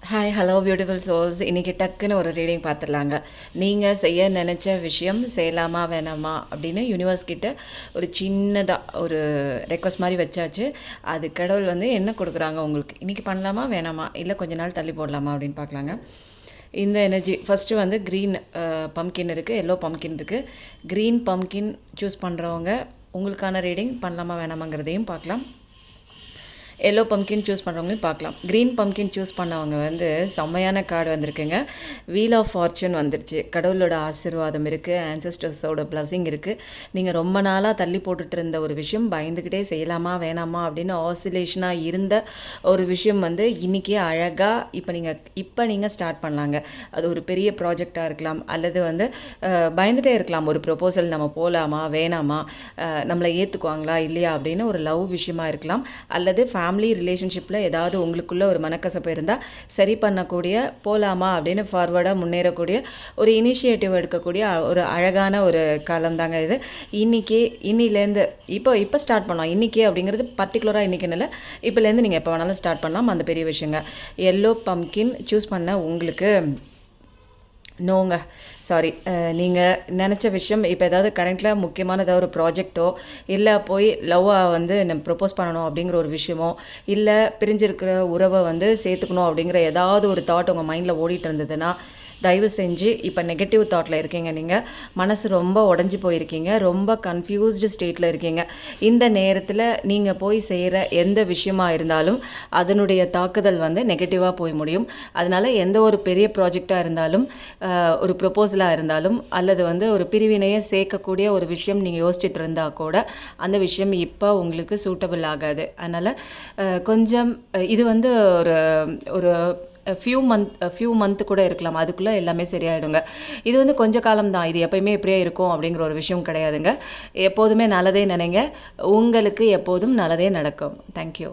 Hi hello beautiful souls. இன்றைக்கி டக்குன்னு ஒரு ரீடிங் பார்த்துடலாங்க. நீங்கள் செய்ய நினச்ச விஷயம் செய்யலாமா வேணாமா அப்படின்னு யூனிவர்ஸ் கிட்ட ஒரு சின்னதாக ஒரு ரெக்வஸ்ட் மாதிரி வச்சாச்சு. அது கடவுள் வந்து என்ன கொடுக்குறாங்க உங்களுக்கு, இன்றைக்கி பண்ணலாமா வேணாமா, இல்லை கொஞ்ச நாள் தள்ளி போடலாமா அப்படின்னு பார்க்கலாங்க. இந்த எனர்ஜி ஃபஸ்ட்டு வந்து க்ரீன் பம்கின் இருக்குது, எல்லோ பம்கின் இருக்குது. க்ரீன் பம்கின் சூஸ் பண்ணுறவங்க உங்களுக்கான ரீடிங் பண்ணலாமா வேணாமாங்கிறதையும் பார்க்கலாம். எல்லோ பம்கின் சூஸ் பண்ணுறவங்களையும் பார்க்கலாம். க்ரீன் பம்கின் சூஸ் பண்ணவங்க வந்து செம்மையான கார்டு வந்திருக்குங்க. வீல் ஆஃப் ஃபார்ச்சூன் வந்துருச்சு. கடவுளோட ஆசீர்வாதம் இருக்குது, ஆன்சஸ்டர்ஸோட பிளஸிங் இருக்குது. நீங்கள் ரொம்ப நாளாக தள்ளி போட்டுட்டு இருந்த ஒரு விஷயம், பயந்துக்கிட்டே செய்யலாமா வேணாமா அப்படின்னு ஆசிலேஷனாக இருந்த ஒரு விஷயம் வந்து இன்றைக்கி அழகாக இப்போ நீங்கள் ஸ்டார்ட் பண்ணலாங்க. அது ஒரு பெரிய ப்ராஜெக்டாக இருக்கலாம், அல்லது வந்து பயந்துகிட்டே இருக்கலாம். ஒரு ப்ரொபோசல் நம்ம போகலாமா வேணாமா, நம்மளை ஏற்றுக்குவாங்களா இல்லையா அப்படின்னு ஒரு லவ் விஷயமா இருக்கலாம், அல்லது ஃபேமிலி ரிலேஷன்ஷிப்பில் ஏதாவது உங்களுக்குள்ள ஒரு மனக்கசப்பு இருந்தால் சரி பண்ணக்கூடிய, போகலாமா அப்படின்னு ஃபார்வர்டாக முன்னேறக்கூடிய ஒரு இனிஷியேட்டிவ் எடுக்கக்கூடிய ஒரு அழகான ஒரு காலம் தாங்க இது. இன்னிலேருந்து இப்போ ஸ்டார்ட் பண்ணலாம். இன்றைக்கி அப்படிங்கிறது பர்டிகுலராக இன்றைக்கின்னு இல்லை, இப்போலேருந்து நீங்கள் எப்போ வேணாலும் ஸ்டார்ட் பண்ணலாம். அந்த பெரிய விஷயங்க. எல்லோ பம்கின் சூஸ் பண்ண உங்களுக்கு நோங்க, சாரி. நீங்கள் நினச்ச விஷயம் இப்போ ஏதாவது கரண்ட்டில் முக்கியமான ஏதாவது ஒரு ப்ராஜெக்டோ, இல்லை போய் லவ்வாக வந்து நம்ம ப்ரப்போஸ் பண்ணணும் அப்படிங்கிற ஒரு விஷயமோ, இல்லை பிரிஞ்சிருக்கிற உறவை வந்து சேர்த்துக்கணும் அப்படிங்கிற ஏதாவது ஒரு தாட் உங்கள் மைண்டில் ஓடிட்டு இருந்ததுன்னா, தயவு செஞ்சு இப்போ நெகட்டிவ் தாட்டில் இருக்கீங்க. நீங்கள் மனசு ரொம்ப உடஞ்சி போயிருக்கீங்க, ரொம்ப கன்ஃபியூஸ்டு ஸ்டேட்டில் இருக்கீங்க. இந்த நேரத்தில் நீங்கள் போய் செய்கிற எந்த விஷயமா இருந்தாலும் அதனுடைய தாக்குதல் வந்து நெகட்டிவாக போய் முடியும். அதனால் எந்த ஒரு பெரிய ப்ராஜெக்டாக இருந்தாலும், ஒரு ப்ரொப்போசலாக இருந்தாலும், அல்லது வந்து ஒரு பிரிவினையை சேர்க்கக்கூடிய ஒரு விஷயம் நீங்கள் யோசிச்சுட்டு இருந்தால் கூட அந்த விஷயம் இப்போ உங்களுக்கு சூட்டபிள் ஆகாது. அதனால் கொஞ்சம் இது வந்து ஒரு ஒரு ஃபியூ மந்த் கூட இருக்கலாம், அதுக்குள்ளே எல்லாமே சரியாயிடுங்க. இது வந்து கொஞ்ச காலம் தான், இது எப்பயுமே இப்படியே இருக்கும் அப்படிங்கிற ஒரு விஷயம் கிடையாதுங்க. எப்போதுமே நல்லதே நினைங்க, உங்களுக்கு எப்போதும் நல்லதே நடக்கும். தேங்க்யூ.